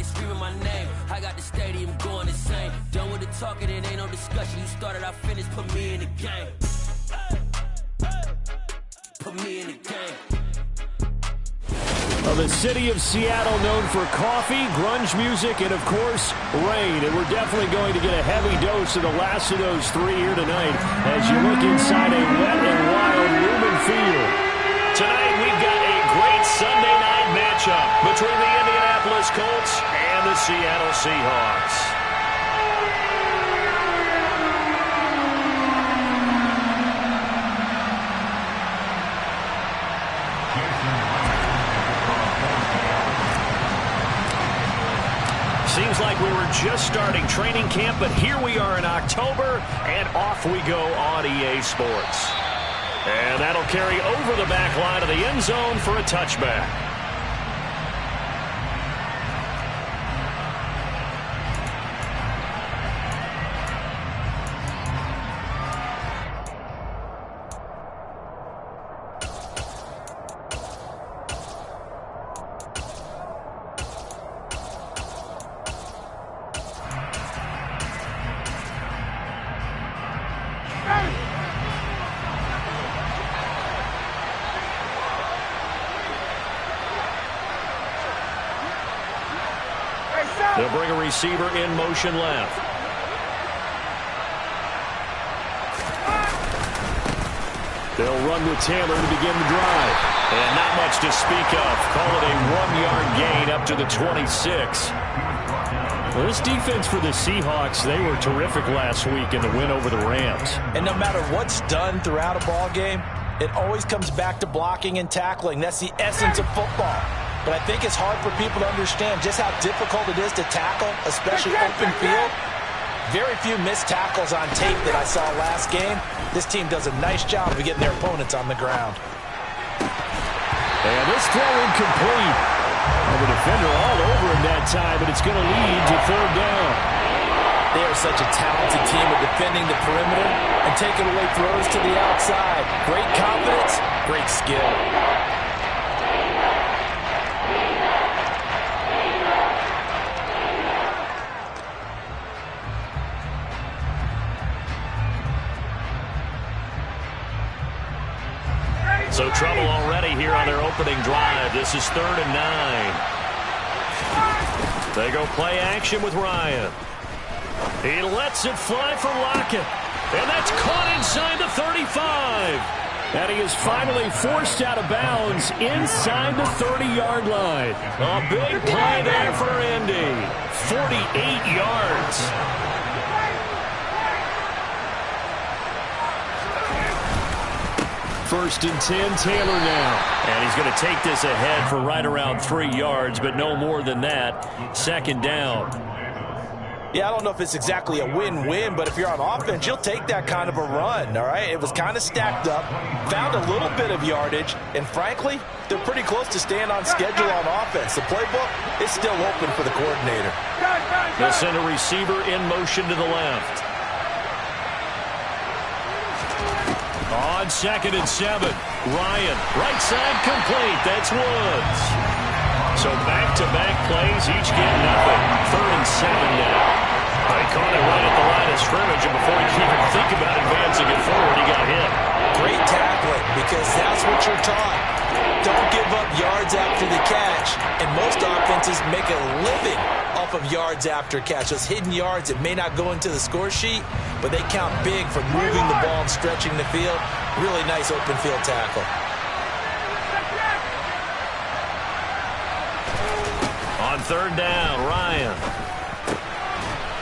screaming my name. I got the stadium going insane. Done with the talking, it ain't no discussion. You started, I finished, put me in the game. Put me in the game. The city of Seattle known for coffee, grunge music, and, of course, rain. And we're definitely going to get a heavy dose of the last of those three here tonight as you look inside a wet and wild Lumen Field. Tonight we've got a great Sunday night matchup between the Indianapolis Colts and the Seattle Seahawks. Seems like we were just starting training camp, but here we are in October, and off we go on EA Sports. And that'll carry over the back line of the end zone for a touchback. They'll bring a receiver in motion left. They'll run with Taylor to begin the drive. And not much to speak of. Call it a 1-yard gain up to the 26. Well, this defense for the Seahawks, they were terrific last week in the win over the Rams. And no matter what's done throughout a ball game, it always comes back to blocking and tackling. That's the essence of football. But I think it's hard for people to understand just how difficult it is to tackle, especially open field. Very few missed tackles on tape that I saw last game. This team does a nice job of getting their opponents on the ground. And this throw incomplete. And the defender all over him that time, but it's going to lead to third down. They are such a talented team at defending the perimeter and taking away throws to the outside. Great confidence, great skill. So trouble already here on their opening drive. This is 3rd and 9. They go play action with Ryan. He lets it fly for Lockett. And that's caught inside the 35. And he is finally forced out of bounds inside the 30-yard line. A big play there for Indy. 48 yards. First and 10, Taylor now. And he's going to take this ahead for right around 3 yards, but no more than that. 2nd down. Yeah, I don't know if it's exactly a win-win, but if you're on offense, you'll take that kind of a run, all right? It was kind of stacked up, found a little bit of yardage, and frankly, they're pretty close to staying on schedule on offense. The playbook is still open for the coordinator. They'll send a receiver in motion to the left. On 2nd and 7, Ryan, right side complete. That's Woods. So back-to-back plays, each get nothing. 3rd and 7 now. They caught it right at the line of scrimmage, and before he could even think about advancing it forward, he got hit. Great tackling, because that's what you're taught. Don't give up yards after the catch. And most offenses make a living off of yards after catch. Those hidden yards that may not go into the score sheet, but they count big for moving the ball and stretching the field. Really nice open field tackle. On 3rd down, Ryan.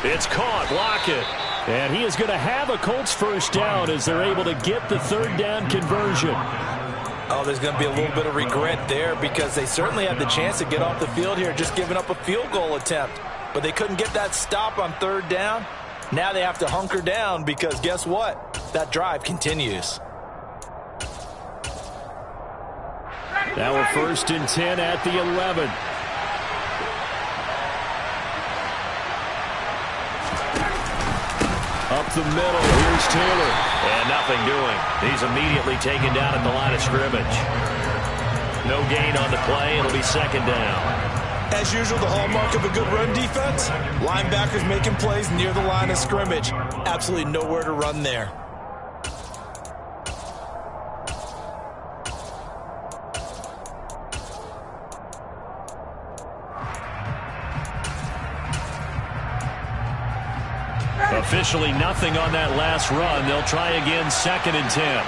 It's caught. Lockett. And he is going to have a Colts first down as they're able to get the 3rd down conversion. Oh, there's going to be a little bit of regret there because they certainly had the chance to get off the field here, just giving up a field goal attempt. But they couldn't get that stop on 3rd down. Now they have to hunker down because guess what? That drive continues. Now a 1st and 10 at the 11. Up the middle, here's Taylor. And nothing doing. He's immediately taken down at the line of scrimmage. No gain on the play. It'll be 2nd down. As usual, the hallmark of a good run defense, linebackers making plays near the line of scrimmage. Absolutely nowhere to run there. Officially nothing on that last run. They'll try again, 2nd and 10.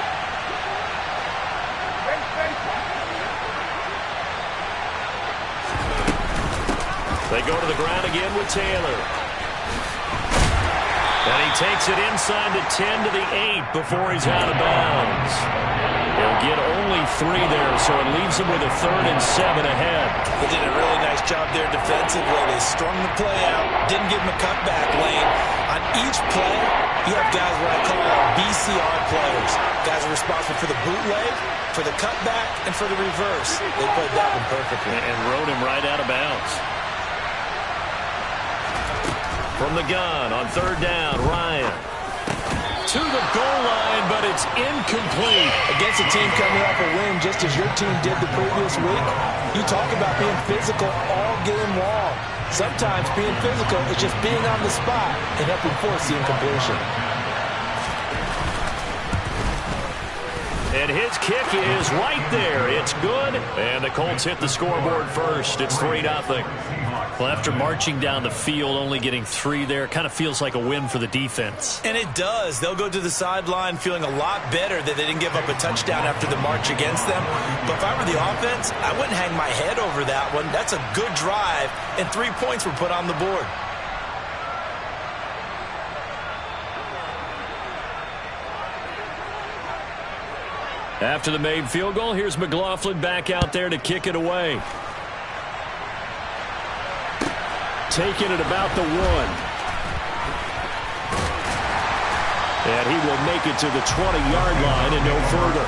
They go to the ground again with Taylor. And he takes it inside the 10 to the 8 before he's out of bounds. He'll get only 3 there, so it leaves him with a 3rd and 7 ahead. They did a really nice job there defensively. They strung the play out, didn't give him a cutback lane. On each play, you have guys what I call BCR players. Guys are responsible for the bootleg, for the cutback, and for the reverse. They played that one perfectly. And rode him right out of bounds. From the gun on 3rd down, Ryan. To the goal line, but it's incomplete. Against a team coming off a win, just as your team did the previous week, you talk about being physical all game long. Sometimes being physical is just being on the spot and helping force the incompletion. And his kick is right there. It's good. And the Colts hit the scoreboard first. It's 3-0. Well, after marching down the field, only getting 3 there, kind of feels like a win for the defense. And it does. They'll go to the sideline feeling a lot better that they didn't give up a touchdown after the march against them. But if I were the offense, I wouldn't hang my head over that one. That's a good drive, and 3 points were put on the board. After the made field goal, here's McLaughlin back out there to kick it away. Taking it about the 1. And he will make it to the 20-yard line and no further.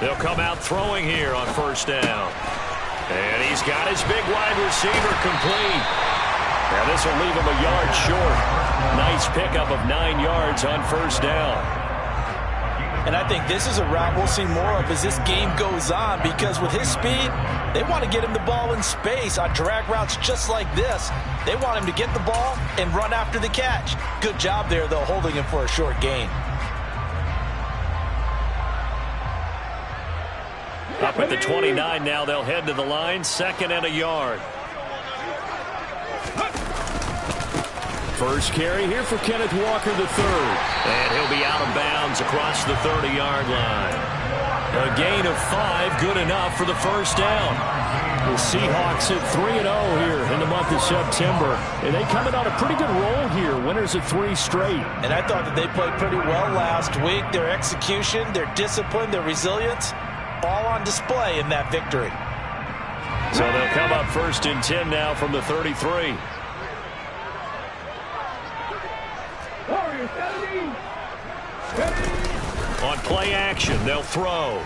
They'll come out throwing here on 1st down. And he's got his big wide receiver complete. Now this will leave him a yard short. Nice pickup of 9 yards on 1st down. And I think this is a route we'll see more of as this game goes on, because with his speed, they want to get him the ball in space on drag routes just like this. They want him to get the ball and run after the catch. Good job there, though, holding him for a short gain. Up at the 29 now, they'll head to the line, 2nd and a yard. First carry here for Kenneth Walker III. And he'll be out of bounds across the 30-yard line. A gain of 5, good enough for the 1st down. The Seahawks at 3-0 here in the month of September. And they coming on a pretty good roll here. Winners of 3 straight. And I thought that they played pretty well last week. Their execution, their discipline, their resilience, all on display in that victory. So they'll come up 1st and 10 now from the 33. On play action, they'll throw.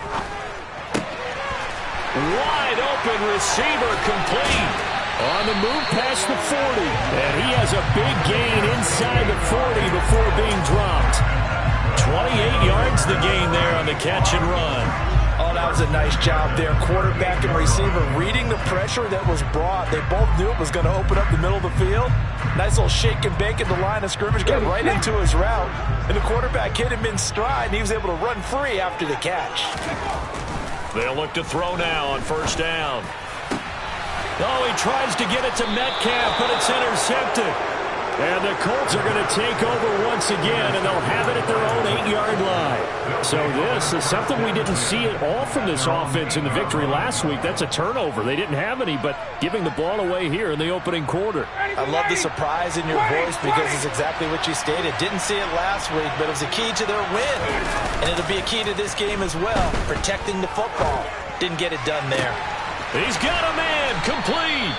Wide open receiver complete. On the move past the 40. And he has a big gain inside the 40 before being dropped. 28 yards the gain there on the catch and run. Oh, that was a nice job there. Quarterback and receiver reading the pressure that was brought. They both knew it was going to open up the middle of the field. Nice little shake and bake at the line of scrimmage. Got right into his route. And the quarterback hit him in stride, and he was able to run free after the catch. They'll look to throw now on 1st down. Oh, he tries to get it to Metcalf, but it's intercepted. And the Colts are going to take over once again, and they'll have it at their own 8-yard line. So this is something we didn't see at all from this offense in the victory last week. That's a turnover. They didn't have any, but giving the ball away here in the opening quarter. I love the surprise in your voice, because it's exactly what you stated. Didn't see it last week, but it was a key to their win. And it'll be a key to this game as well, protecting the football. Didn't get it done there. He's got a man complete.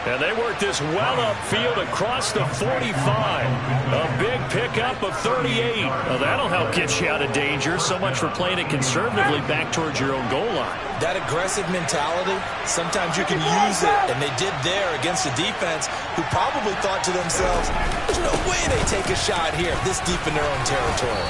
And they work this well upfield across the 45. A big pickup of 38. Well, that'll help get you out of danger. So much for playing it conservatively back towards your own goal line. That aggressive mentality, sometimes you can use it, and they did there against a defense who probably thought to themselves, there's no way they take a shot here this deep in their own territory.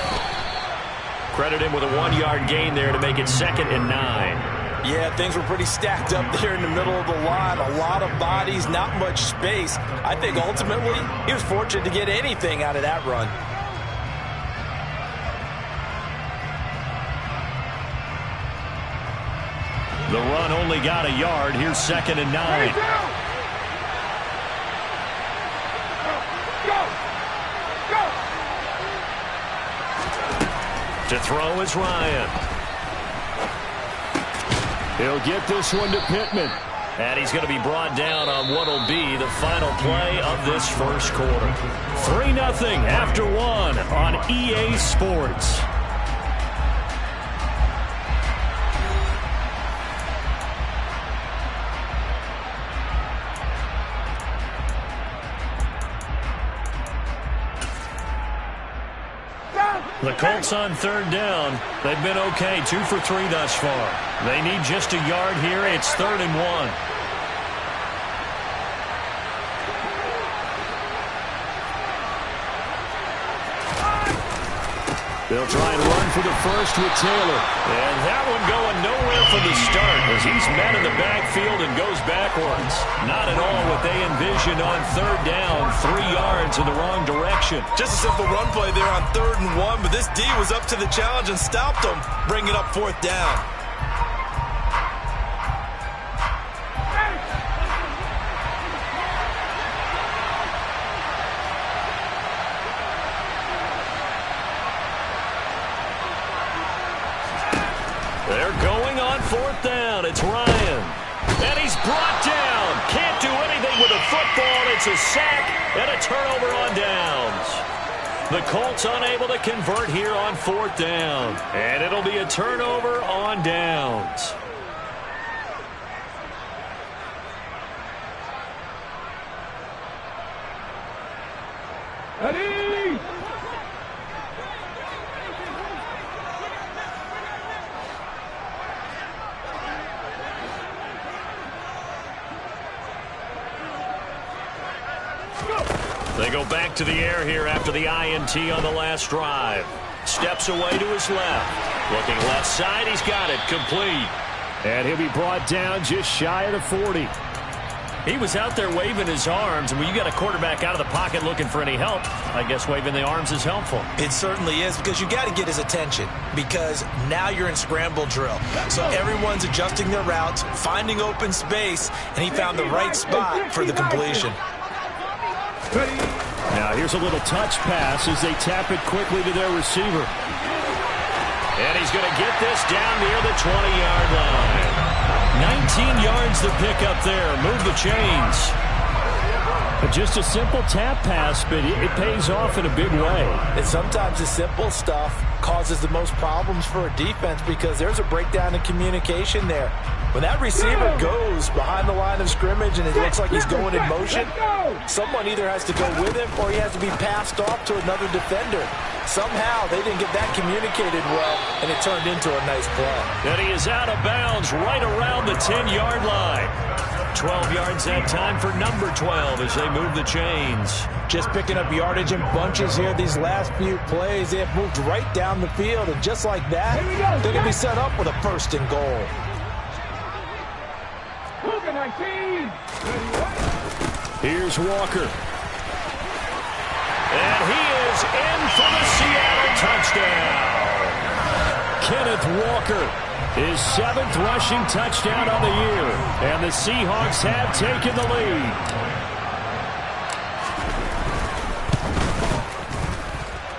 Credit him with a 1-yard gain there to make it 2nd and 9. Yeah, things were pretty stacked up there in the middle of the line. A lot of bodies, not much space. I think ultimately he was fortunate to get anything out of that run. The run only got a yard. Here's 2nd and 9. To throw is Ryan. He'll get this one to Pittman. And he's going to be brought down on what will be the final play of this first quarter. 3-0 after 1 on EA Sports. The Colts on 3rd down. They've been okay, 2 for 3 thus far. They need just a yard here. It's 3rd and 1. They'll try and run for the first with Taylor. And that one going nowhere from the start as he's met in the backfield and goes backwards. Not at all what they envisioned on 3rd down. 3 yards in the wrong direction. Just a simple run play there on 3rd and 1, but this D was up to the challenge and stopped them, bringing up 4th down. They're going on 4th down. It's Ryan. And he's brought down. Can't do anything with a football. It's a sack and a turnover on downs. The Colts unable to convert here on 4th down. And it'll be a turnover on downs. Eddie! They go back to the air here after the INT on the last drive. Steps away to his left. Looking left side, he's got it. Complete. And he'll be brought down just shy of the 40. He was out there waving his arms, and when you got a quarterback out of the pocket looking for any help, I guess waving the arms is helpful. It certainly is, because you got to get his attention, because now you're in scramble drill. So everyone's adjusting their routes, finding open space, and he found the right spot for the completion. Now here's a little touch pass as they tap it quickly to their receiver. And he's going to get this down near the 20-yard line. 19 yards to pick up there. Move the chains. Just a simple tap pass, but it pays off in a big way. And sometimes the simple stuff causes the most problems for a defense because there's a breakdown in communication there. When that receiver goes behind the line of scrimmage and it looks like he's going in motion, someone either has to go with him or he has to be passed off to another defender. Somehow they didn't get that communicated well, and it turned into a nice play. And he is out of bounds right around the 10-yard line. 12 yards that time for number 12 as they move the chains. Just picking up yardage in bunches here these last few plays. They have moved right down the field, and just like that, they're going to be set up with a 1st and goal. Here's Walker. And he is in for the Seattle touchdown. Kenneth Walker, his 7th rushing touchdown of the year. And the Seahawks have taken the lead.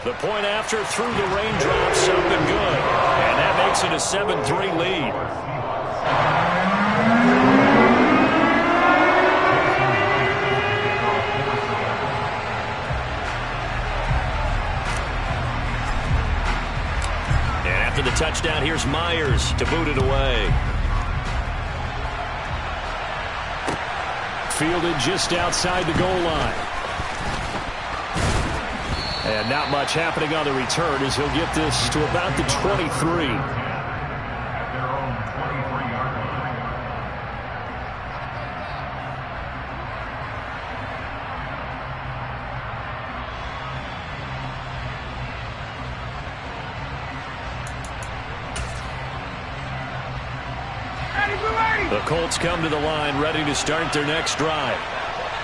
The point after through the raindrops up and good. And that makes it a 7-3 lead. The touchdown, here's Myers to boot it away. fielded just outside the goal line. And not much happening on the return as he'll get this to about the 23. The Colts come to the line ready to start their next drive.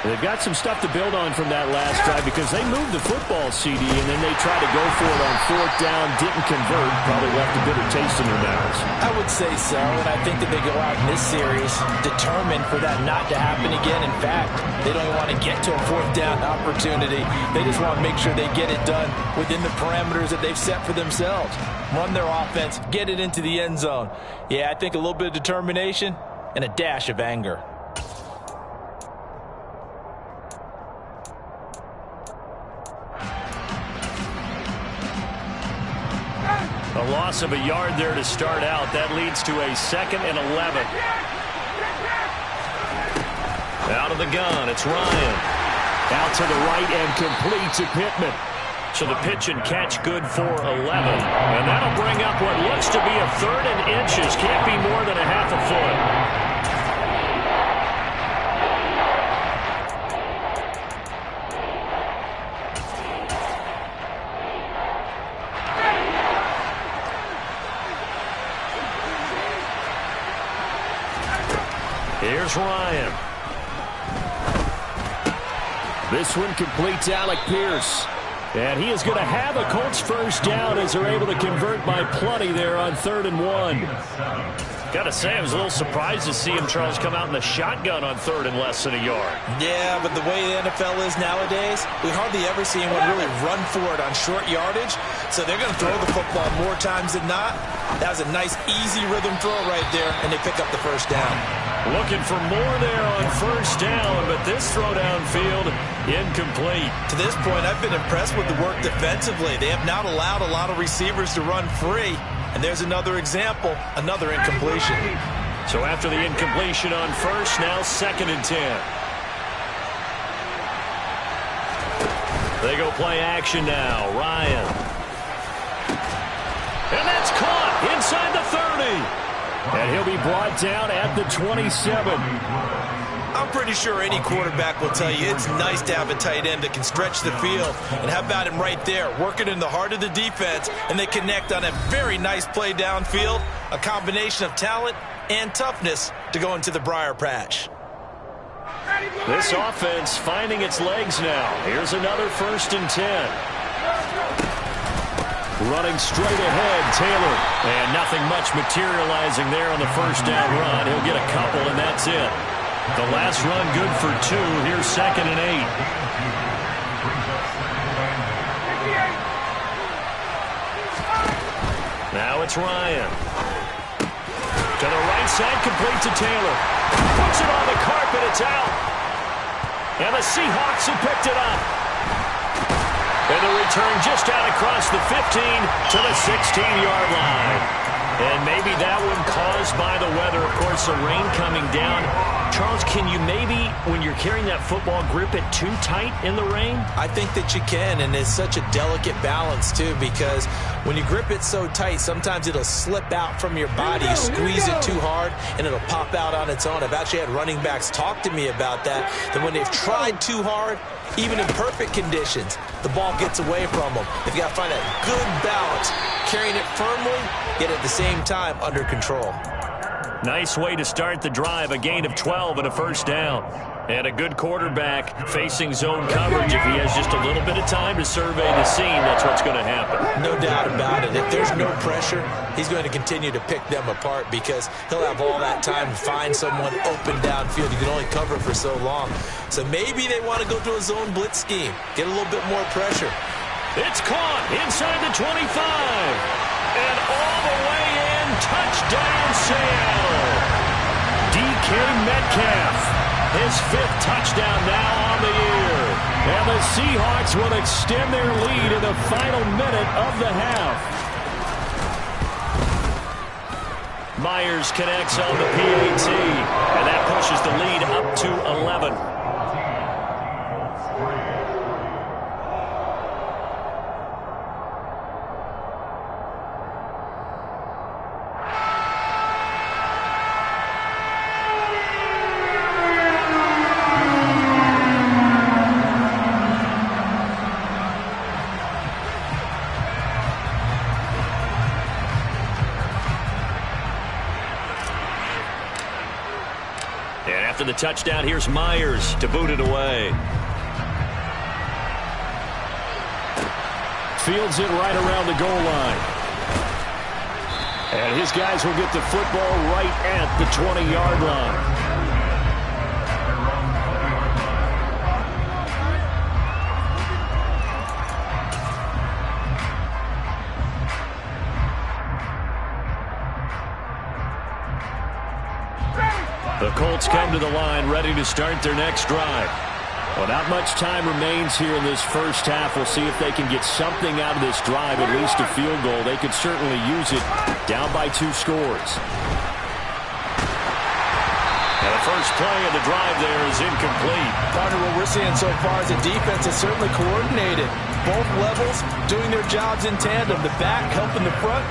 They've got some stuff to build on from that last drive because they moved the football, CD, and then they tried to go for it on 4th down, didn't convert, probably left a bitter taste in their mouths. I would say so, and I think that they go out in this series determined for that not to happen again. In fact, they don't even want to get to a 4th down opportunity. They just want to make sure they get it done within the parameters that they've set for themselves. Run their offense, get it into the end zone. Yeah, I think a little bit of determination and a dash of anger. A loss of a yard there to start out. That leads to a 2nd and 11. Out of the gun, it's Ryan. Out to the right and complete to Pittman. So the pitch and catch good for 11. And that'll bring up what looks to be a 3rd and inches. Can't be more than a half a foot. Here's Ryan. This one complete to Alec Pierce. And he is going to have a Colts first down as they're able to convert by plenty there on 3rd and 1. Got to say, I was a little surprised to see him, Charles, come out in the shotgun on 3rd and less than a yard. Yeah, but the way the NFL is nowadays, we hardly ever see anyone really run for it on short yardage. So they're going to throw the football more times than not. That was a nice, easy rhythm throw right there, and they pick up the first down. Looking for more there on 1st down, but this throw downfield incomplete. To this point, I've been impressed with the work defensively. They have not allowed a lot of receivers to run free. And there's another example, another incompletion. So after the incompletion on 1st, now 2nd and 10. They go play action now. Ryan. And that's caught inside the 30. And he'll be brought down at the 27. I'm pretty sure any quarterback will tell you it's nice to have a tight end that can stretch the field. And how about him right there, working in the heart of the defense, and they connect on a very nice play downfield, a combination of talent and toughness to go into the briar patch. This offense finding its legs now. Here's another 1st and 10. Running straight ahead, Taylor. And nothing much materializing there on the 1st down run. He'll get a couple, and that's it. The last run good for 2. Here's 2nd and 8. Now it's Ryan. To the right side, complete to Taylor. Puts it on the carpet, it's out. And the Seahawks have picked it up. And the return just out across the 15 to the 16-yard line. And maybe that one caused by the weather. Of course, the rain coming down. Charles, can you maybe, when you're carrying that football, grip it too tight in the rain? I think that you can, and it's such a delicate balance, too, because when you grip it so tight, sometimes it'll slip out from your body. You squeeze it too hard, and it'll pop out on its own. I've actually had running backs talk to me about that when they've tried too hard, even in perfect conditions, the ball gets away from them. They've got to find that good balance, carrying it firmly, yet at the same time under control. Nice way to start the drive, a gain of 12 and a 1st down. And a good quarterback facing zone coverage. If he has just a little bit of time to survey the scene, that's what's going to happen. No doubt about it. If there's no pressure, he's going to continue to pick them apart because he'll have all that time to find someone open downfield. You can only cover for so long. So maybe they want to go to a zone blitz scheme, get a little bit more pressure. It's caught inside the 25. And all the way in, touchdown Seattle. DK Metcalf. His 5th touchdown now on the year. And the Seahawks will extend their lead in the final minute of the half. Myers connects on the PAT, and that pushes the lead up to 11. And after the touchdown, here's Myers to boot it away. Fields it right around the goal line. And his guys will get the football right at the 20-yard line. The Colts come to the line, ready to start their next drive. Well, not much time remains here in this first half. We'll see if they can get something out of this drive, at least a field goal. They could certainly use it down by 2 scores. And the first play of the drive there is incomplete. Partner, what we're seeing so far is the defense is certainly coordinated. Both levels doing their jobs in tandem. The back helping the front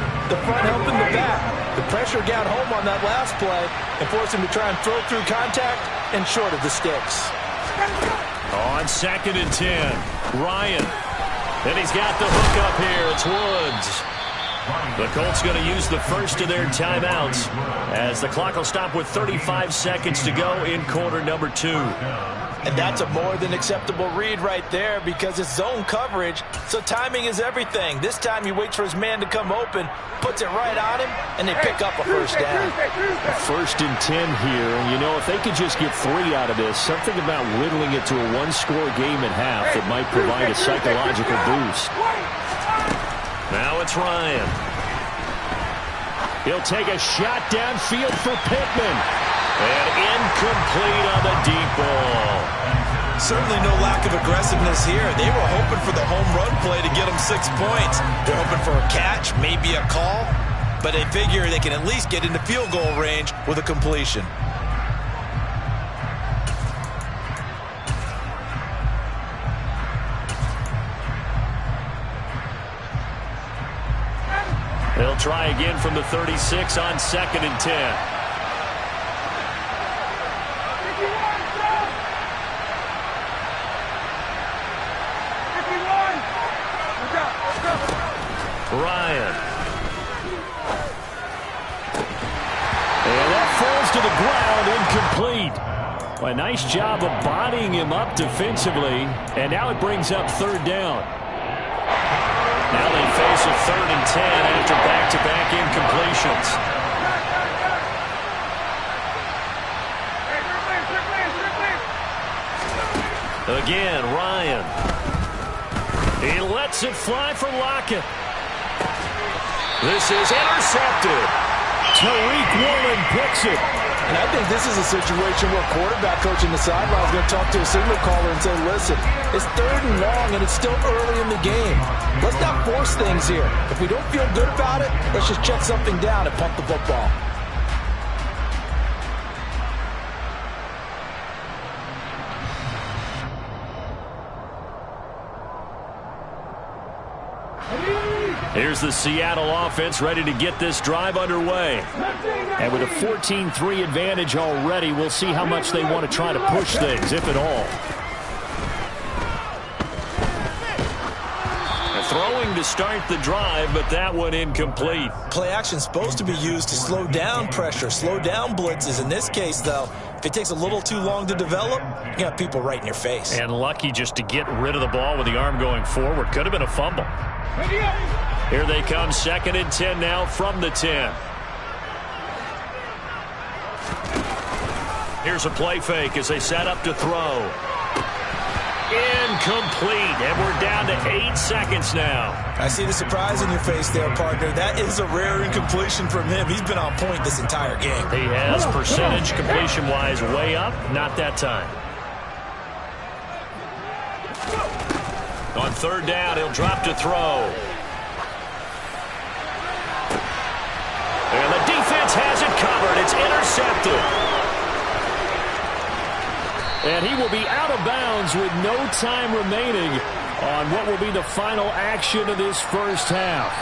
helping the back. The pressure got home on that last play and forced him to try and throw through contact and short of the sticks. On 2nd and 10, Ryan. And he's got the hook up here. It's Woods. The Colts going to use the first of their timeouts as the clock will stop with 35 seconds to go in quarter number 2. And that's a more than acceptable read right there because it's zone coverage, so timing is everything. This time he waits for his man to come open, puts it right on him, and they pick up a first down. 1st and 10 here, and you know, if they could just get 3 out of this, something about whittling it to a 1-score game at half that might provide a psychological boost. Now it's Ryan. He'll take a shot downfield for Pittman. And incomplete on the deep ball. Certainly no lack of aggressiveness here. They were hoping for the home run play to get them 6 points. They're hoping for a catch, maybe a call, but they figure they can at least get into field goal range with a completion. They'll try again from the 36 on 2nd and 10. Ryan. And that falls to the ground, incomplete. Well, a nice job of bodying him up defensively, and now it brings up 3rd down. Now they face a 3rd and 10 after back-to-back incompletions. Again, Ryan. He lets it fly for Lockett. This is intercepted. Tariq Woolen picks it. And I think this is a situation where quarterback coach in the sideline is going to talk to a signal caller and say, listen, it's 3rd and long and it's still early in the game. Let's not force things here. If we don't feel good about it, let's just check something down and punt the football. Here's the Seattle offense ready to get this drive underway. And with a 14-3 advantage already, we'll see how much they want to try to push things, if at all. Throwing to start the drive, but that one incomplete. Play action is supposed to be used to slow down pressure, slow down blitzes. In this case, though, if it takes a little too long to develop, you got people right in your face. And lucky just to get rid of the ball with the arm going forward. Could have been a fumble. Here they come, 2nd and 10 now from the 10. Here's a play fake as they set up to throw. Incomplete, and we're down to 8 seconds now. I see the surprise in your face there, partner. That is a rare incompletion from him. He's been on point this entire game. He has percentage completion-wise way up, not that time. On 3rd down, he'll drop to throw. And the defense has it And he will be out of bounds with no time remaining on what will be the final action of this first half.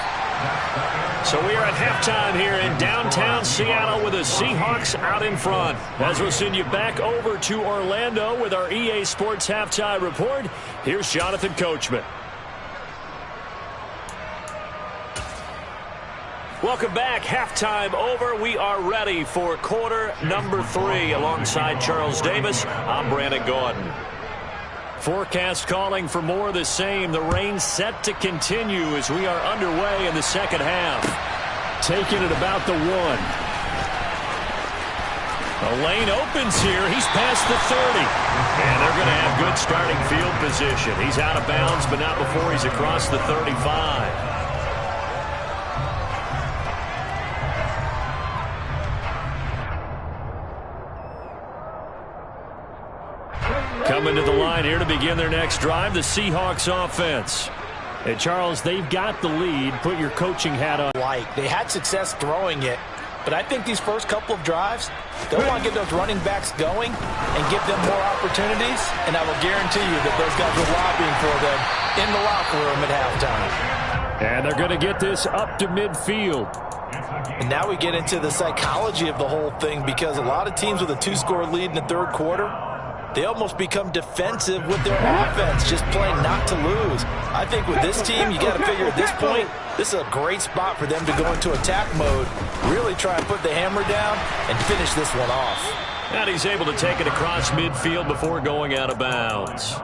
So we are at halftime here in downtown Seattle with the Seahawks out in front. As we'll send you back over to Orlando with our EA Sports Halftime Report, here's Jonathan Coachman. Welcome back. Halftime over. We are ready for quarter number 3. Alongside Charles Davis, I'm Brandon Gaudin. Forecast calling for more of the same. The rain set to continue as we are underway in the second half. Taking it about the 1. The lane opens here. He's past the 30. And they're going to have good starting field position. He's out of bounds, but not before he's across the 35. Coming to the line here to begin their next drive, the Seahawks offense. And Charles, they've got the lead. Put your coaching hat on. They had success throwing it, but I think these first couple of drives, they'll want to get those running backs going and give them more opportunities, and I will guarantee you that those guys are lobbying for them in the locker room at halftime. And they're going to get this up to midfield. And now we get into the psychology of the whole thing, because a lot of teams with a 2-score lead in the third quarter, they almost become defensive with their offense, just playing not to lose. I think with this team, you got to figure at this point, this is a great spot for them to go into attack mode, really try and put the hammer down and finish this one off. And he's able to take it across midfield before going out of bounds.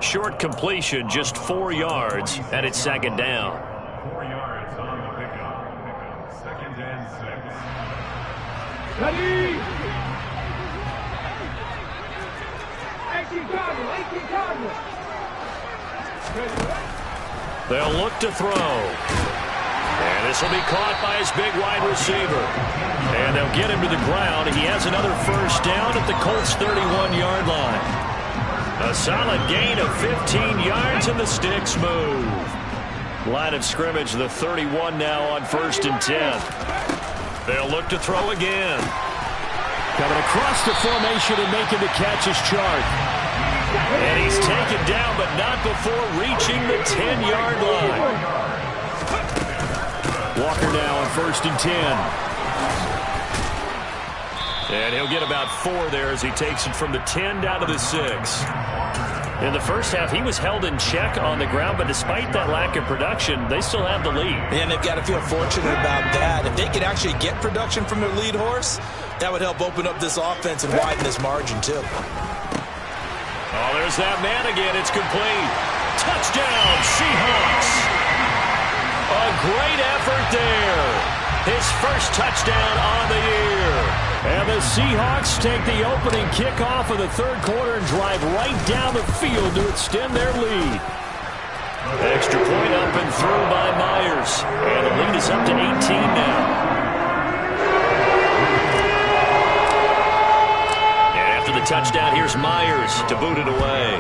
Short completion, just 4 yards, and it's second down. 4 yards on the pickup. Second and 6. Ready? They'll look to throw. And this will be caught by his big wide receiver. And they'll get him to the ground. He has another first down at the Colts' 31-yard line. A solid gain of 15 yards, and the sticks move. Line of scrimmage, the 31 now on 1st and 10. They'll look to throw again. Coming across the formation and making the catch is Chark. And he's taken down, but not before reaching the 10-yard line. Walker now on 1st and 10. And he'll get about 4 there as he takes it from the 10 down to the 6. In the first half, he was held in check on the ground, but despite that lack of production, they still have the lead. And they've got to feel fortunate about that. If they could actually get production from their lead horse, that would help open up this offense and widen this margin, too. Oh, there's that man again. It's complete. Touchdown, Seahawks. A great effort there. His first touchdown on the year. And the Seahawks take the opening kickoff of the third quarter and drive right down the field to extend their lead. Extra point up and through by Myers. And the lead is up to 18 now. The touchdown, here's Myers to boot it away.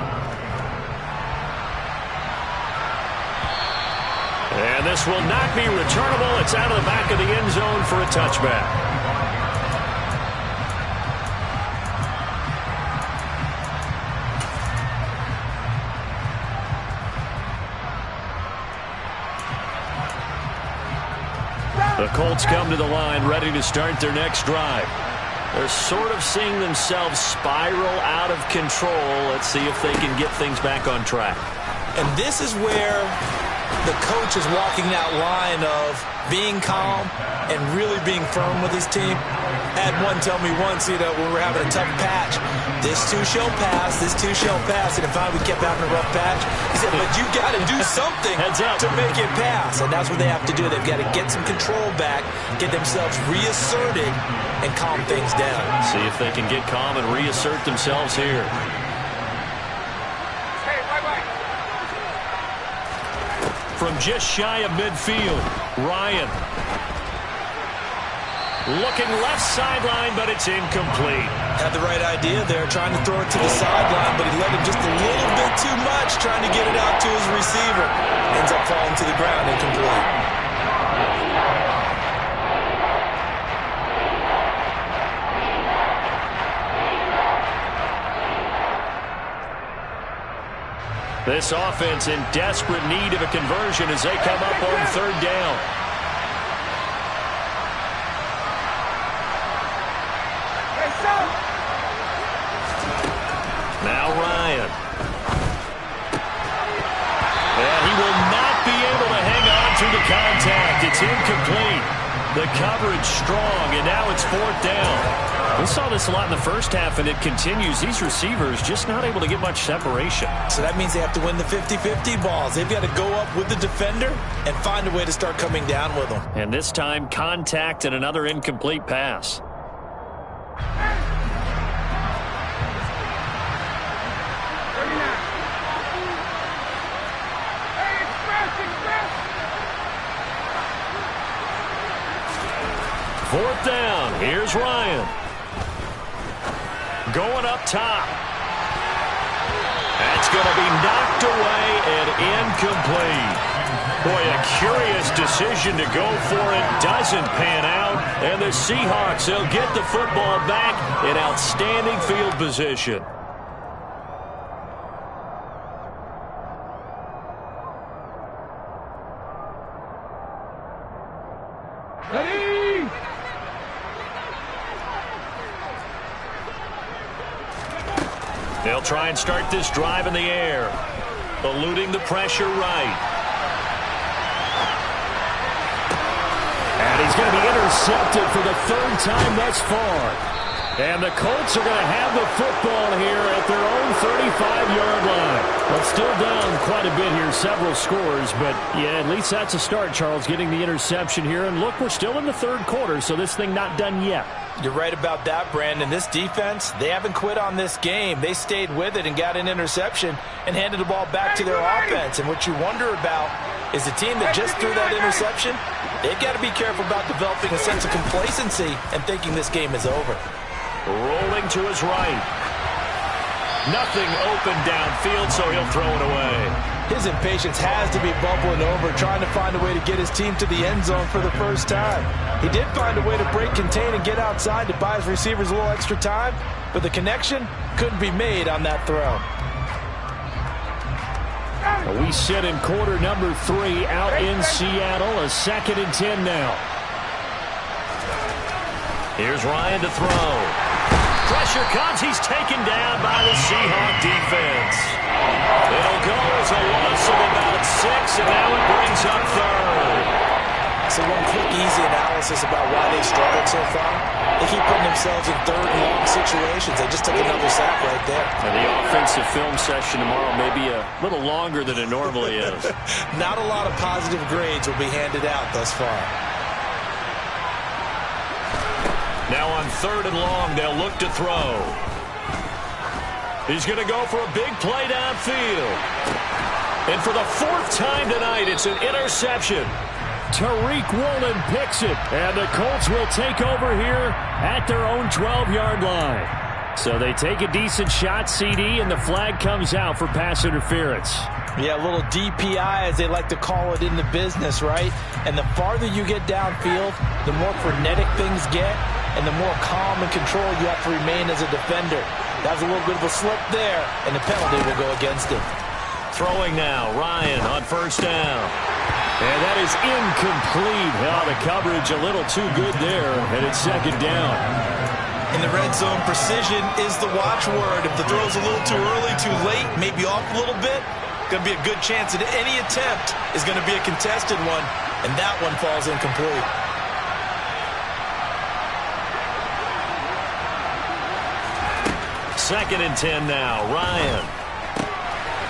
And this will not be returnable. It's out of the back of the end zone for a touchback. The Colts come to the line, ready to start their next drive. They're sort of seeing themselves spiral out of control. Let's see if they can get things back on track. And this is where the coach is walking that line of being calm and really being firm with his team. I had one tell me once, when we were having a tough patch, this too shall pass, this too shall pass. And if we kept having a rough patch, he said, but you got to do something to make it pass. And that's what they have to do. They've got to get some control back, get themselves reasserted, and calm things down. See if they can get calm and reassert themselves here. From just shy of midfield, Ryan. Looking left sideline, but it's incomplete. Had the right idea there, trying to throw it to the sideline, but he let him just a little bit too much, trying to get it out to his receiver. Ends up falling to the ground, incomplete. This offense in desperate need of a conversion as they come up on third down. Now Ryan. And he will not be able to hang on through the contact. It's incomplete. The coverage strong, and now it's fourth down. We saw this a lot in the first half, and it continues. These receivers just not able to get much separation. So that means they have to win the 50-50 balls. They've got to go up with the defender and find a way to start coming down with them. And this time, contact and another incomplete pass. Fourth down. Here's Ryan. Going up top. That's going to be knocked away and incomplete. Boy, a curious decision to go for it. Doesn't pan out. And the Seahawks, they'll get the football back in outstanding field position. They'll try and start this drive in the air. Eluding the pressure right. And he's going to be intercepted for the third time thus far. And the Colts are going to have the football here at their own 35-yard line. Well, still down quite a bit here, several scores. But, yeah, at least that's a start, Charles, getting the interception here. And, look, we're still in the third quarter, so this thing not done yet. You're right about that, Brandon. This defense, they haven't quit on this game. They stayed with it and got an interception and handed the ball back to their offense. And what you wonder about is the team that just threw that interception, they've got to be careful about developing a sense of complacency and thinking this game is over. Rolling to his right. Nothing open downfield, so he'll throw it away. His impatience has to be bubbling over, trying to find a way to get his team to the end zone for the first time. He did find a way to break, contain, and get outside to buy his receivers a little extra time, but the connection couldn't be made on that throw. We sit in quarter number 3 out in Seattle. A 2nd and 10 now. Here's Ryan to throw. Pressure comes. He's taken down by the Seahawk defense. It'll go as a loss of about 6, and now it brings up third. So one quick, easy analysis about why they struggled so far. They keep putting themselves in third and long situations. They just took another sack right there. And the offensive film session tomorrow may be a little longer than it normally is. Not a lot of positive grades will be handed out thus far. Now on third and long, they'll look to throw. He's going to go for a big play downfield. And for the 4th time tonight, it's an interception. Tariq Woolen picks it, and the Colts will take over here at their own 12-yard line. So they take a decent shot, CD, and the flag comes out for pass interference. Yeah, a little DPI, as they like to call it in the business, right? And the farther you get downfield, the more frenetic things get, and the more calm and control you have to remain as a defender. That was a little bit of a slip there, and the penalty will go against him. Throwing now, Ryan on first down. And that is incomplete. Well, the coverage a little too good there, and it's 2nd down. In the red zone, precision is the watchword. If the throw's a little too early, too late, maybe off a little bit, going to be a good chance that any attempt is going to be a contested one, and that one falls incomplete. Second and 10 now, Ryan.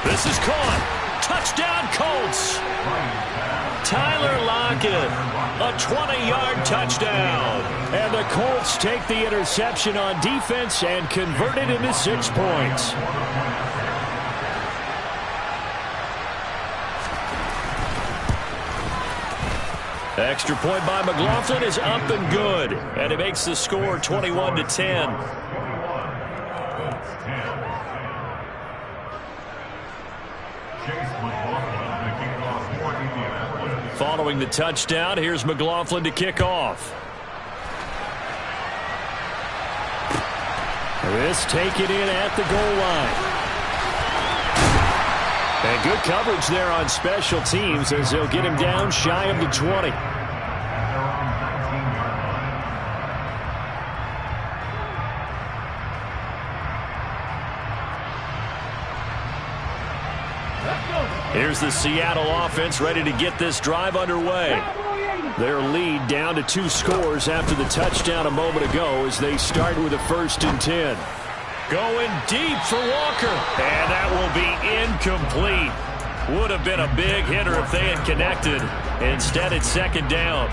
This is caught. Touchdown, Colts. Tyler Lockett, a 20-yard touchdown. And the Colts take the interception on defense and convert it into 6 points. Extra point by McLaughlin is up and good. And it makes the score 21-10. Following the touchdown, here's McLaughlin to kick off. This taken in at the goal line. And good coverage there on special teams as they'll get him down shy of the 20. Here's the Seattle offense ready to get this drive underway. Their lead down to 2 scores after the touchdown a moment ago as they start with a 1st and 10. Going deep for Walker. And that will be incomplete. Would have been a big hitter if they had connected. Instead, it's 2nd down.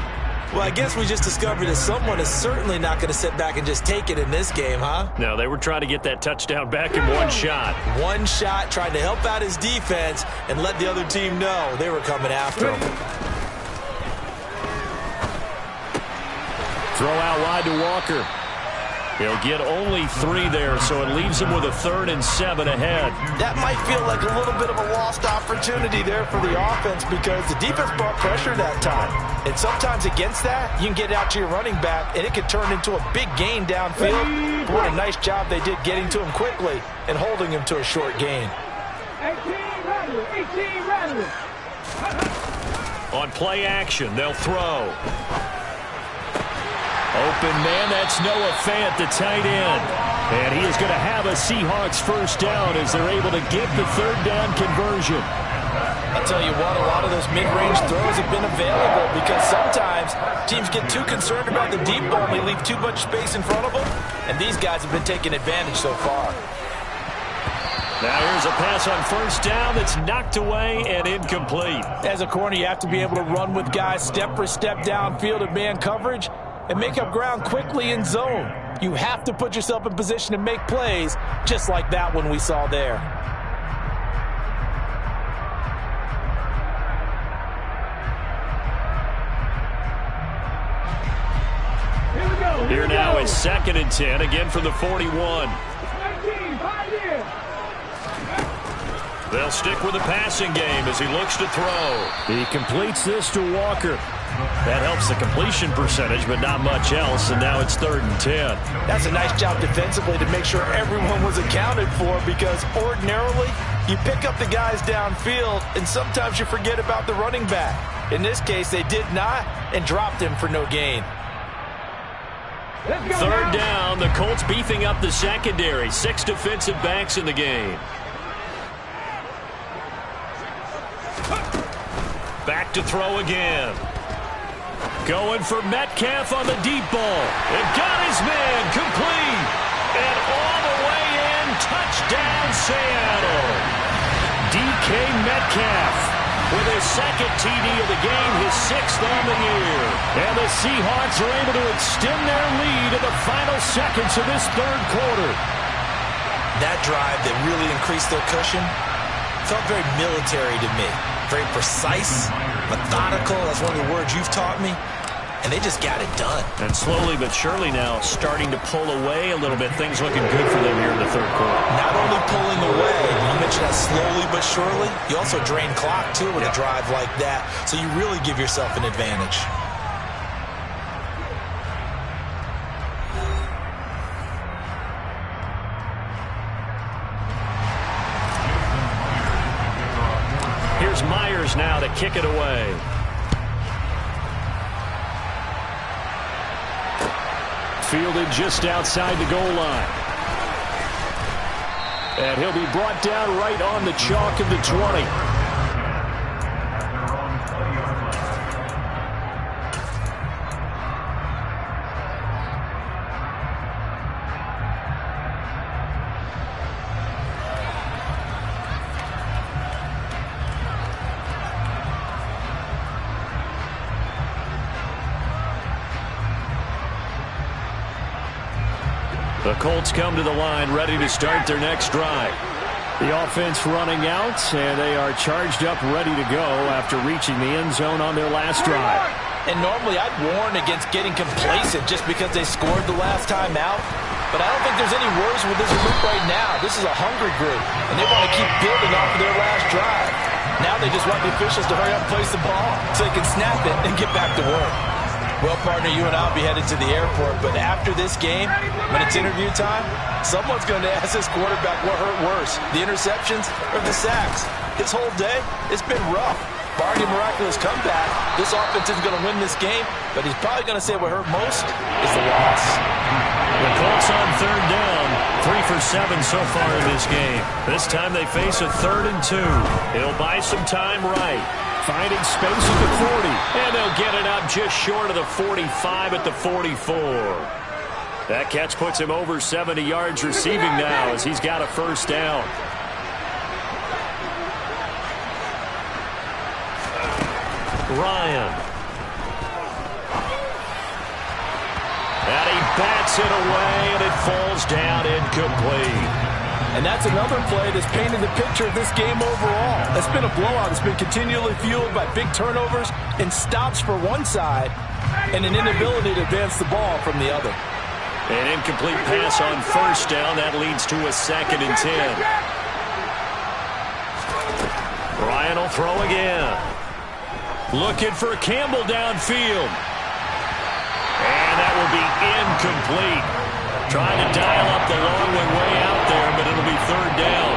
Well, I guess we just discovered that someone is certainly not going to sit back and just take it in this game, huh? No, they were trying to get that touchdown back in one shot. One shot, trying to help out his defense and let the other team know they were coming after him. Throw out wide to Walker. He'll get only 3 there, so it leaves him with a 3rd and 7 ahead. That might feel like a little bit of a lost opportunity there for the offense because the defense brought pressure that time. And sometimes against that, you can get out to your running back, and it could turn into a big gain downfield. But what a nice job they did getting to him quickly and holding him to a short gain. 18 rattle. On play action, they'll throw. Open man, that's Noah Fant, the tight end. And he is going to have a Seahawks 1st down as they're able to get the 3rd down conversion. I'll tell you what, a lot of those mid-range throws have been available because sometimes teams get too concerned about the deep ball and they leave too much space in front of them. And these guys have been taking advantage so far. Now here's a pass on 1st down that's knocked away and incomplete. As a corner, you have to be able to run with guys step for step downfield in man coverage and make up ground quickly in zone. You have to put yourself in position to make plays, just like that one we saw there. Here now is 2nd and 10, again from the 41. They'll stick with the passing game as he looks to throw. He completes this to Walker. That helps the completion percentage, but not much else, and now it's 3rd and 10. That's a nice job defensively to make sure everyone was accounted for because ordinarily you pick up the guys downfield, and sometimes you forget about the running back. In this case, they did not and dropped him for no gain. 3rd down, the Colts beefing up the secondary. 6 defensive backs in the game. Back to throw again. Going for Metcalf on the deep ball. And got his man complete. And all the way in, touchdown Seattle. DK Metcalf with his 2nd TD of the game, his 6th on the year. And the Seahawks are able to extend their lead in the final seconds of this 3rd quarter. That drive that really increased their cushion felt very military to me. Very precise, methodical. That's one of the words you've taught me. And they just got it done. And slowly but surely now starting to pull away a little bit. Things looking good for them here in the 3rd quarter. Not only pulling away, you mentioned that slowly but surely, you also drain clock too with a drive like that. So you really give yourself an advantage. Here's Myers now to kick it away. Fielded just outside the goal line. And he'll be brought down right on the chalk of the 20. The Colts come to the line ready to start their next drive. The offense running out, and they are charged up ready to go after reaching the end zone on their last drive. And normally I'd warn against getting complacent just because they scored the last time out. But I don't think there's any worries with this group right now. This is a hungry group, and they want to keep building off of their last drive. Now they just want the officials to hurry up and place the ball so they can snap it and get back to work. Well, partner, you and I will be headed to the airport, but after this game, when it's interview time, someone's going to ask this quarterback what hurt worse, the interceptions or the sacks. His whole day, it's been rough. Barring a miraculous comeback, this offense is going to win this game, but he's probably going to say what hurt most is the loss. The Colts on third down, 3 for 7 so far in this game. This time they face a 3rd and 2. He'll buy some time right. Finding space at the 40. And they'll get it up just short of the 45 at the 44. That catch puts him over 70 yards receiving now as he's got a first down. Ryan. And he bats it away, and it falls down incomplete. And that's another play that's painted the picture of this game overall. It's been a blowout. It's been continually fueled by big turnovers and stops for one side and an inability to advance the ball from the other. An incomplete pass on first down. That leads to a 2nd and 10. Ryan will throw again. Looking for Campbell downfield. And that will be incomplete. Trying to dial up the long way out there, but it'll be 3rd down.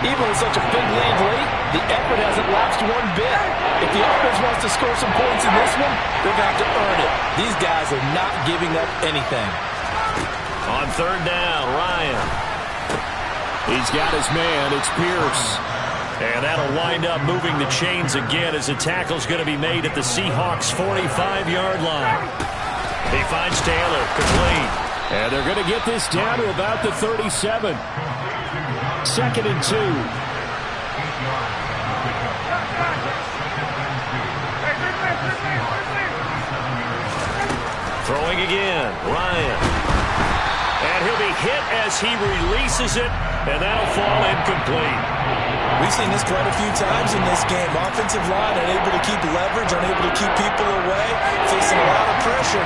Even with such a big lead late, the effort hasn't lapsed one bit. If the offense wants to score some points in this one, they're going to have to earn it. These guys are not giving up anything. On 3rd down, Ryan. He's got his man. It's Pierce. And that'll wind up moving the chains again as the tackle's going to be made at the Seahawks' 45-yard line. He finds Taylor, complete. And they're going to get this down to about the 37. 2nd and 2. Throwing again, Ryan. And he'll be hit as he releases it, and that'll fall incomplete. We've seen this quite a few times in this game. Offensive line unable to keep leverage, unable to keep people away, facing a lot of pressure.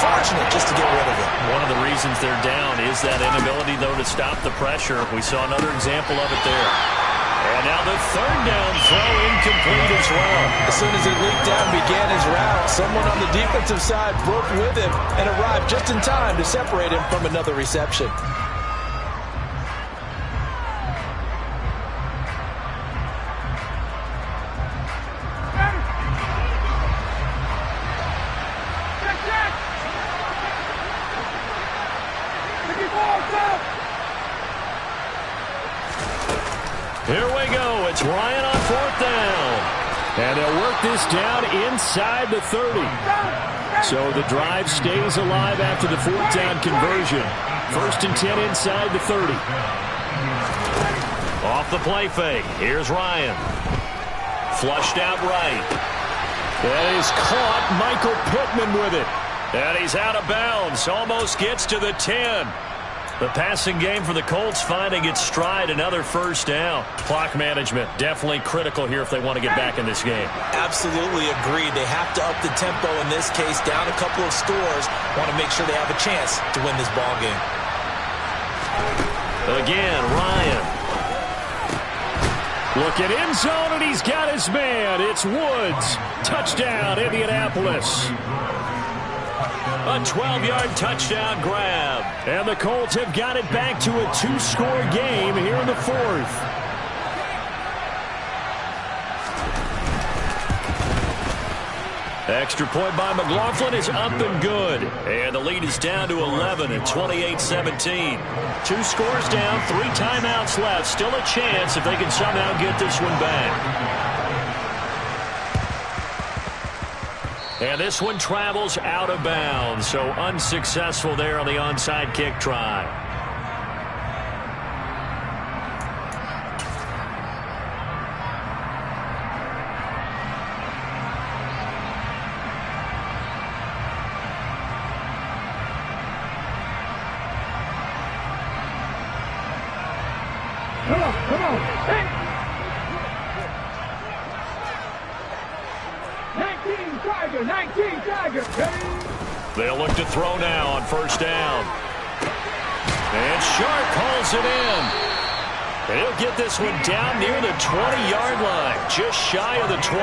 Fortunate just to get rid of it. One of the reasons they're down is that inability, though, to stop the pressure. We saw another example of it there. And now the 3rd down throw incomplete as well. As soon as he leaped down and began his route, someone on the defensive side broke with him and arrived just in time to separate him from another reception. Here we go. It's Ryan on 4th down. And they'll work this down inside the 30. So the drive stays alive after the 4th down conversion. 1st and 10 inside the 30. Off the play fake. Here's Ryan. Flushed out right. That is caught. Michael Pittman with it. And he's out of bounds. Almost gets to the 10. The passing game for the Colts finding its stride, another first down. Clock management definitely critical here if they want to get back in this game. Absolutely agreed. They have to up the tempo in this case, down a couple of scores. Want to make sure they have a chance to win this ball game. Again, Ryan. Looking end zone, and he's got his man. It's Woods. Touchdown, Indianapolis. A 12-yard touchdown grab. And the Colts have got it back to a 2-score game here in the 4th. Extra point by McLaughlin is up and good. And the lead is down to 11 at 28-17. 2 scores down, 3 timeouts left. Still a chance if they can somehow get this one back. And this one travels out of bounds, so unsuccessful there on the onside kick try. Come on. Hey. 19 Tiger. They'll look to throw now on first down. And Sharp hauls it in. And he'll get this one down near the 20-yard line, just shy of the 20.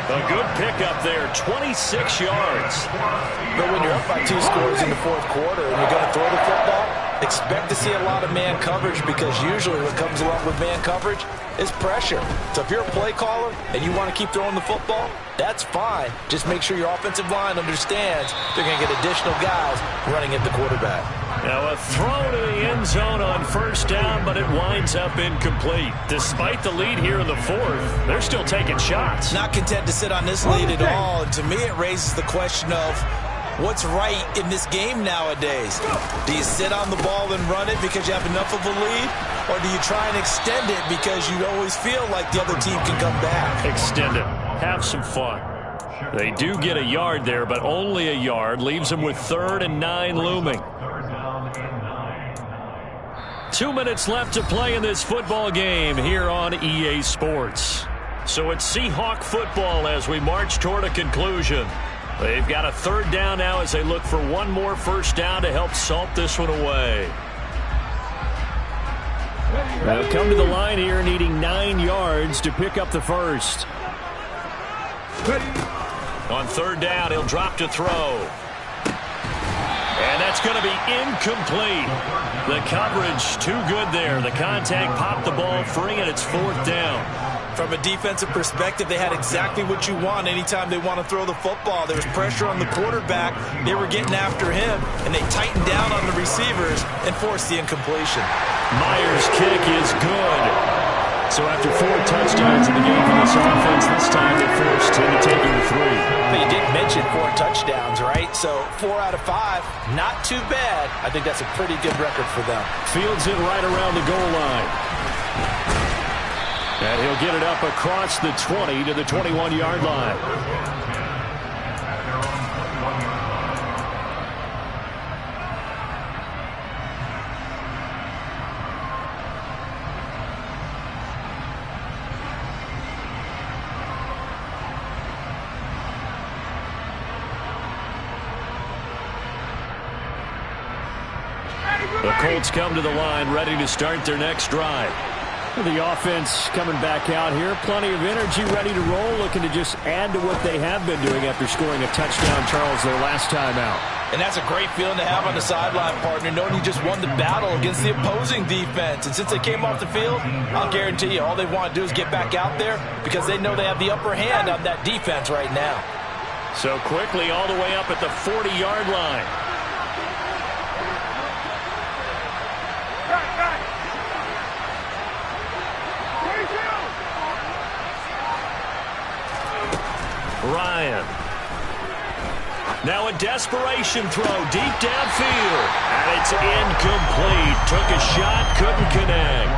A good pickup there, 26 yards. But when you're up by 2 scores in the fourth quarter and you're going to throw the football, expect to see a lot of man coverage, because usually what comes along with man coverage is pressure. So if you're a play caller and you want to keep throwing the football, that's fine. Just make sure your offensive line understands they're going to get additional guys running at the quarterback. Now a throw to the end zone on first down, but it winds up incomplete. Despite the lead here in the fourth, they're still taking shots. Not content to sit on this lead at all, and to me it raises the question of what's right in this game nowadays. Do you sit on the ball and run it because you have enough of a lead, or do you try and extend it because you always feel like the other team can come back? Extend it. Have some fun. They do get a yard there, but only a yard. Leaves them with 3rd and 9 looming. 2 minutes left to play in this football game here on EA Sports. So it's Seahawk football as we march toward a conclusion. They've got a 3rd down now as they look for one more first down to help salt this one away. They'll come to the line here needing 9 yards to pick up the first. On 3rd down, he'll drop to throw. And that's going to be incomplete. The coverage too good there. The contact popped the ball free, and it's 4th down. From a defensive perspective, they had exactly what you want anytime they want to throw the football. There was pressure on the quarterback. They were getting after him, and they tightened down on the receivers and forced the incompletion. Myers' kick is good. So after 4 touchdowns in the game for this offense, this time they're forced into taking 3. But you did mention 4 touchdowns, right? So 4 out of 5, not too bad. I think that's a pretty good record for them. Fields it right around the goal line. And he'll get it up across the 20 to the 21-yard line. The Colts come to the line ready to start their next drive. The offense coming back out here. Plenty of energy, ready to roll, looking to just add to what they have been doing after scoring a touchdown, Charles, their last time out. And that's a great feeling to have on the sideline, partner, knowing you just won the battle against the opposing defense. And since they came off the field, I'll guarantee you all they want to do is get back out there because they know they have the upper hand on that defense right now. So quickly all the way up at the 40-yard line. Ryan. Now a desperation throw deep downfield. And it's incomplete. Took a shot, couldn't connect.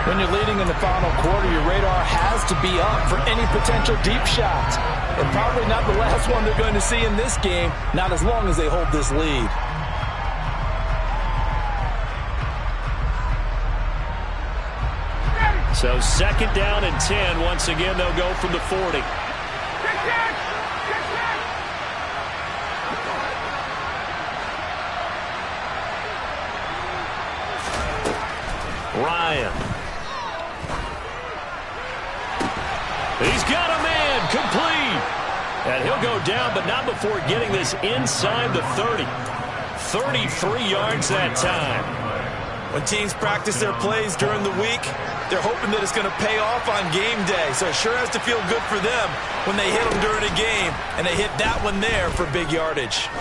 When you're leading in the final quarter, your radar has to be up for any potential deep shots. And probably not the last one they're going to see in this game, not as long as they hold this lead. So 2nd down and 10. Once again, they'll go from the 40. Ryan. He's got a man, complete. And he'll go down, but not before getting this inside the 30. 33 yards that time. When teams practice their plays during the week, they're hoping that it's going to pay off on game day. So it sure has to feel good for them when they hit them during a game. And they hit that one there for big yardage.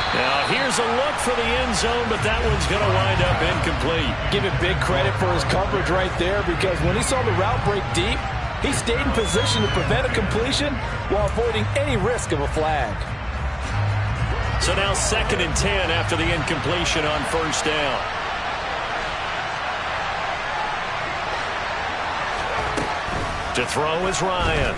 Now here's a look for the end zone, but that one's going to wind up incomplete. Give it big credit for his coverage right there, because when he saw the route break deep, he stayed in position to prevent a completion while avoiding any risk of a flag. So now 2nd and 10 after the incompletion on first down. To throw is Ryan.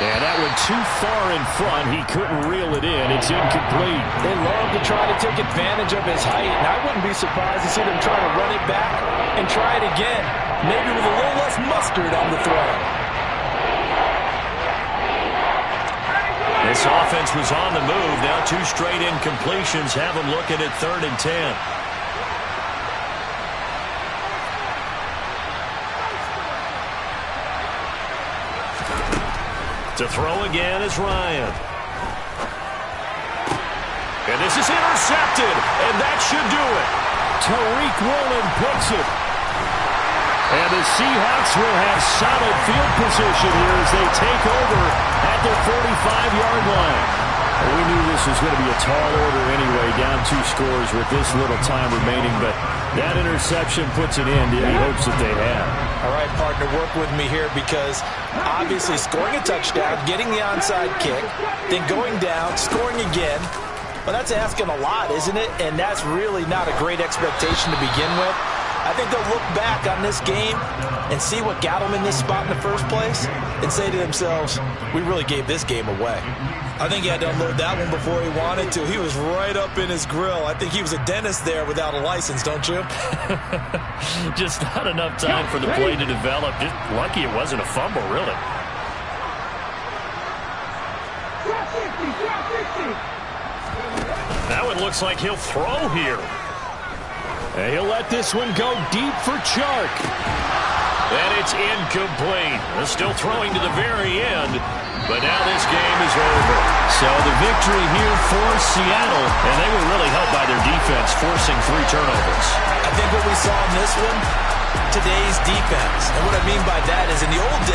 And that one too far in front. He couldn't reel it in. It's incomplete. They love to try to take advantage of his height, and I wouldn't be surprised to see them try to run it back and try it again, maybe with a little less mustard on the throw. This offense was on the move. Now 2 straight incompletions have them looking at 3rd and 10. To throw again is Ryan. And this is intercepted, and that should do it. Tariq Woolen picks it. And the Seahawks will have solid field position here as they take over at their 45-yard line. We knew this was going to be a tall order anyway, down 2 scores with this little time remaining, but that interception puts it in the hopes that they have. All right, partner, work with me here because obviously scoring a touchdown, getting the onside kick, then going down, scoring again, well, that's asking a lot, isn't it? And that's really not a great expectation to begin with. I think they'll look back on this game and see what got them in this spot in the first place and say to themselves, we really gave this game away. I think he had to unload that one before he wanted to. He was right up in his grill. I think he was a dentist there without a license, don't you? Just not enough time for the play to develop. Just lucky it wasn't a fumble, really. Now it looks like he'll throw here. And he'll let this one go deep for Chark. And it's incomplete. They're still throwing to the very end, but now this game is over. So the victory here for Seattle, and they were really helped by their defense, forcing 3 turnovers. I think what we saw in this one, today's defense. And what I mean by that is in the old days,